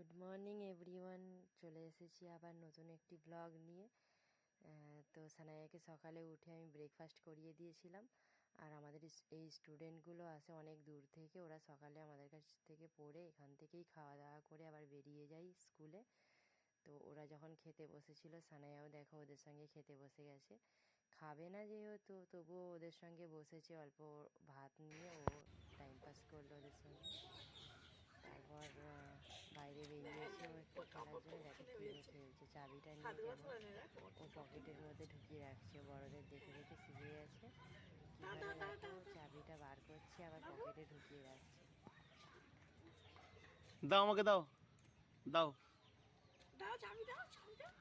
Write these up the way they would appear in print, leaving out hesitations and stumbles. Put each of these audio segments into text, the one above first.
Good morning everyone, চলে এসেছি আবার নতুন একটি ব্লগ নিয়ে। তো সানায়াকে সকালে উঠে আমি ব্রেকফাস্ট করিয়ে দিয়েছিলাম। আর আমাদের এই স্টুডেন্টগুলো আসে অনেক দূর থেকে, ওরা সকালে আমাদের কাছ থেকে পড়ে এখান থেকেই খাওয়া দাওয়া করে আবার বেরিয়ে যায় স্কুলে। তো ওরা যখন খেতে বসেছিল, সানায়াও দেখো ওদের সঙ্গে খেতে বসে গেছে। খাবে না যেহেতু, তবুও ওদের সঙ্গে বসেছে, অল্প ভাত নিয়ে ও টাইম পাস করলো ওদের সঙ্গে। তারপর বাইরে বেরিয়েছে ও একটু খেলার জন্য। দেখো কী নিয়ে খেলছে, চাবিটা নিয়ে কেমন ও পকেটের মধ্যে ঢুকিয়ে রাখছে। বড়দের দেখে দেখে শিখে গেছে কীভাবে, দেখো চাবিটা বার করছে আবার পকেটে ঢুকিয়ে রাখছে। দাও আমাকে, দাও দাও দাও চাবি, দাও চাবি, দাও।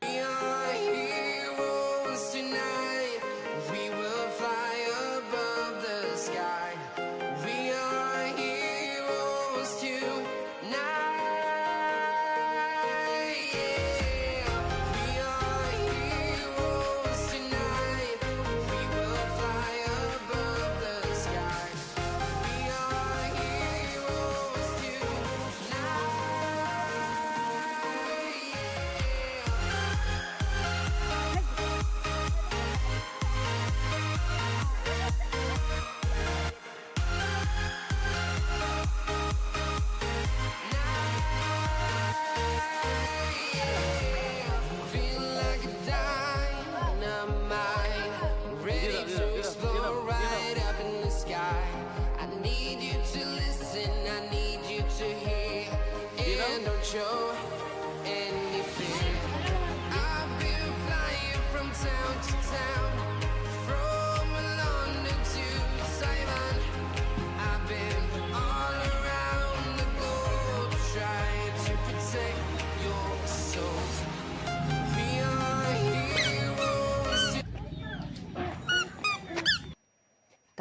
We are heroes tonight. We will fly above the sky. We are heroes tonight. Yeah. We are heroes tonight. We will fly above the sky. We are heroes tonight. Feel like a dynamite, ready to explode right up in the sky. I need you to listen, I need you to hear, and don't show any fear. I've been flying from town to town, from London to Taiwan. I've been all around the globe trying to protect your soul. We are heroes.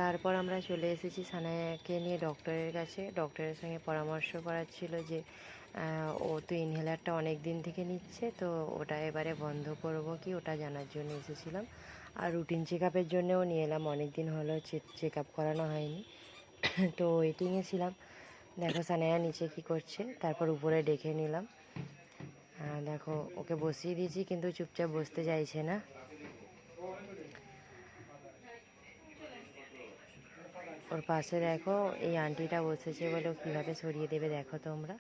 তারপর আমরা চলে এসেছি সানায়াকে নিয়ে ডক্টরের কাছে। ডক্টরের সঙ্গে পরামর্শ করাচ্ছিল যে ও তো ইনহেলারটা অনেক দিন থেকে নিচ্ছে, তো ওটা এবারে বন্ধ করব কি, ওটা জানার জন্য এসেছিলাম। আর রুটিন চেক আপের জন্যও নিয়ে এলাম, অনেক দিন হলো চেক আপ করানো হয়নি। তো ওয়েটিংয়ে ছিলাম। দেখো সানায়া নিচে কি করছে, তারপর উপরে ডেকে নিলাম। দেখো ওকে বসিয়ে দিয়েছি, কিন্তু চুপচাপ বসতে চাইছে না। ওর পাশে দেখো এই আন্টিটা বসেছে বলে ও কীভাবে সরিয়ে দেবে দেখো তোমরা।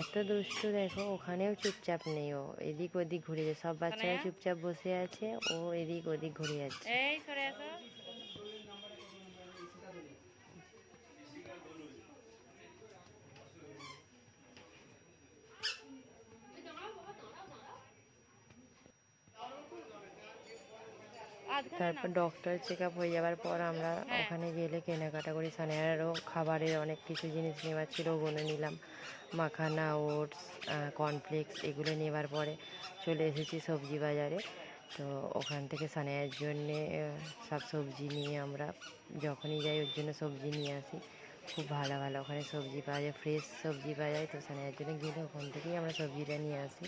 এত দুষ্টু, দেখো ওখানেও চুপচাপ নেই, ও এদিক ওদিক ঘুরে যায়। সব বাচ্চারা চুপচাপ বসে আছে, ও এদিক ওদিক ঘুরে যাচ্ছে। এই সরে আসো। তারপর ডক্টর চেক আপ হয়ে যাওয়ার পর আমরা ওখানে গেলে কেনাকাটা করি। সানায়ারও খাবারের অনেক কিছু জিনিস নেওয়ার ছিল, ওগুলো নিলাম। মাখানা, ওটস, কর্নফ্লেক্স, এগুলো নেওয়ার পরে চলে এসেছি সবজি বাজারে। তো ওখান থেকে সানায়ার জন্যে সব সবজি নিয়ে আমরা যখনই যাই ওর জন্য সবজি নিয়ে আসি। খুব ভালো ভালো ওখানে সবজি পাওয়া যায়, ফ্রেশ সবজি পাওয়া যায়। তো সানায়ার জন্য গেলে ওখান থেকেই আমরা সবজিটা নিয়ে আসি।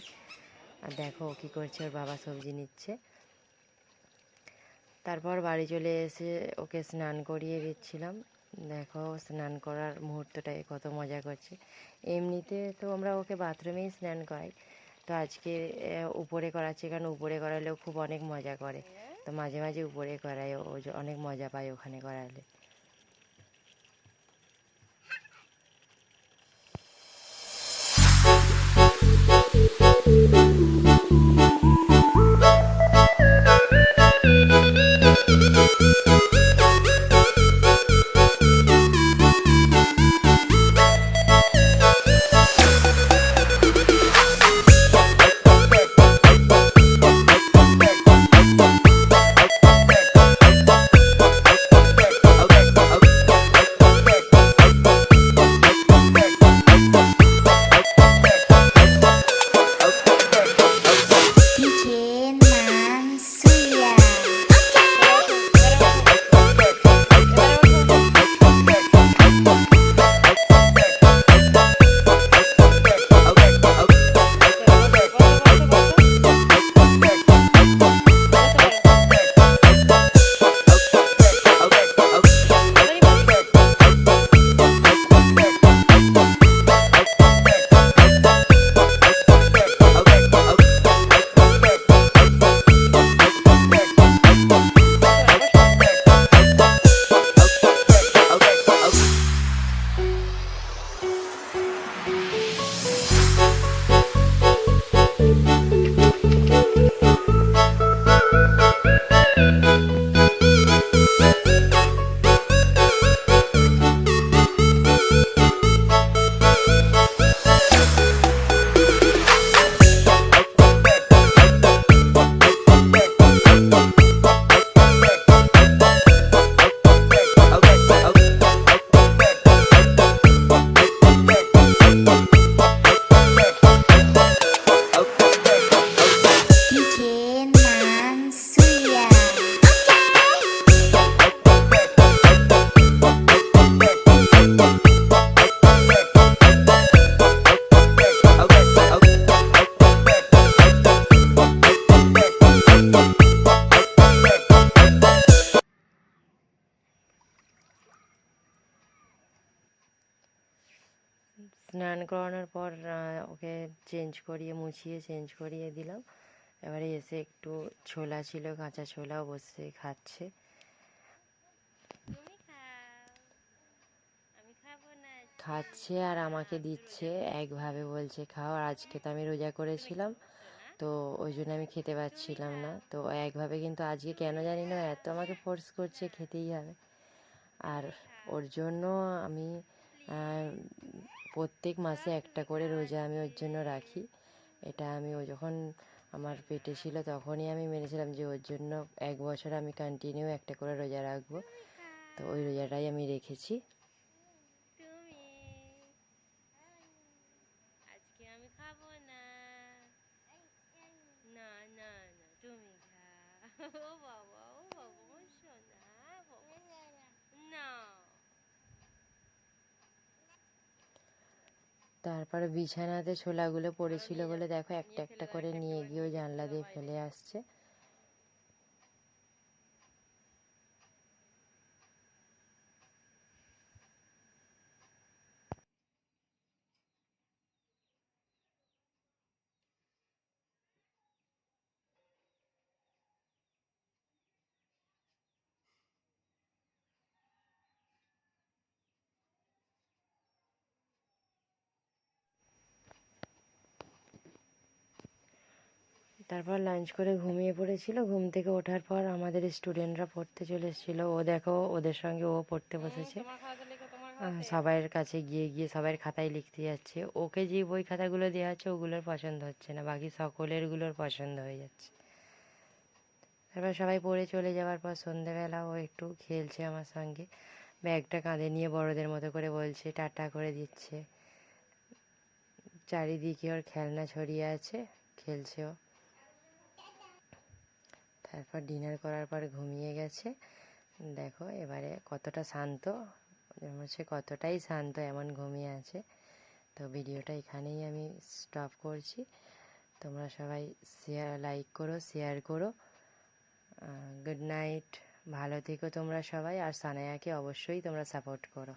আর দেখো ও কী করছে, ওর বাবা সবজি নিচ্ছে। তারপর বাড়ি চলে এসে ওকে স্নান করিয়ে দিচ্ছিলাম। দেখো স্নান করার মুহূর্তটায় কত মজা করছে। এমনিতে তো আমরা ওকে বাথরুমেই স্নান করাই, তো আজকে উপরে করাচ্ছি, কারণ উপরে করালেও খুব অনেক মজা করে। তো মাঝে মাঝে উপরে করাই, ও অনেক মজা পায় ওখানে করালে। স্নান করানোর পর ওকে চেঞ্জ করিয়ে মুছিয়ে চেঞ্জ করিয়ে দিলাম। এবারে এসে একটু ছোলা ছিল, কাঁচা ছোলাও বসে খাচ্ছে। তুমি খাও, আমি খাবো না আজকে। খাচ্ছে আর আমাকে দিচ্ছে, একভাবে বলছে খাও। আর আজকে তো আমি রোজা করেছিলাম, তো ওই জন্য আমি খেতে পারছিলাম না। তো ও একভাবে, কিন্তু আজকে কেন জানি না এত আমাকে ফোর্স করছে খেতেই হবে। আর ওর জন্য আমি প্রত্যেক মাসে একটা করে রোজা আমি ওর জন্য রাখি। এটা আমি, ও যখন আমার পেটে ছিল তখনই আমি মেনেছিলাম যে ওর জন্য 1 বছর আমি কন্টিনিউ একটা করে রোজা রাখবো। তো ওই রোজাটাই আমি রেখেছি। তুমি, আজকে আমি খাবো না। না না না, তুমি খাও। ও বাবা, ও বাবা, ও সোনা বাবা। না। তারপরে বিছানাতে ছোলাগুলো পড়েছিল বলে দেখো একটা একটা করে নিয়ে গিয়ে ওই জানলা দিয়ে ফেলে আসছে। তারপর লাঞ্চ করে ঘুমিয়ে পড়েছিল। ঘুম থেকে ওঠার পর আমাদের স্টুডেন্টরা পড়তে চলে এসেছিলো। ও দেখো ওদের সঙ্গে ও পড়তে বসেছে। তোমার খাতাতে লিখো, তোমার খাতাতে। সবাইয়ের কাছে গিয়ে গিয়ে সবাইয়ের খাতায় লিখতে যাচ্ছে। ওকে যে বই খাতাগুলো দেওয়া হচ্ছে ওগুলোর পছন্দ হচ্ছে না, বাকি সকলেরগুলোর পছন্দ হয়ে যাচ্ছে। তারপর সবাই পড়ে চলে যাওয়ার পর সন্ধেবেলা ও একটু খেলছে আমার সঙ্গে, ব্যাগটা কাঁধে নিয়ে বড়দের মতো করে বলছে, টাটা করে দিচ্ছে। চারিদিকে ওর খেলনা ছড়িয়ে আছে, খেলছে ও। তারপর ডিনার করার পর ঘুমিয়ে গেছে। দেখো এবারে কতটা শান্ত, হচ্ছে কতটাই শান্ত, এমন ঘুমিয়ে আছে। তো ভিডিওটা এখানেই আমি স্টপ করছি। তোমরা সবাই লাইক করো, শেয়ার করো। গুড নাইট, ভালো থেকো তোমরা সবাই। আর সানায়াকে অবশ্যই তোমরা সাপোর্ট করো।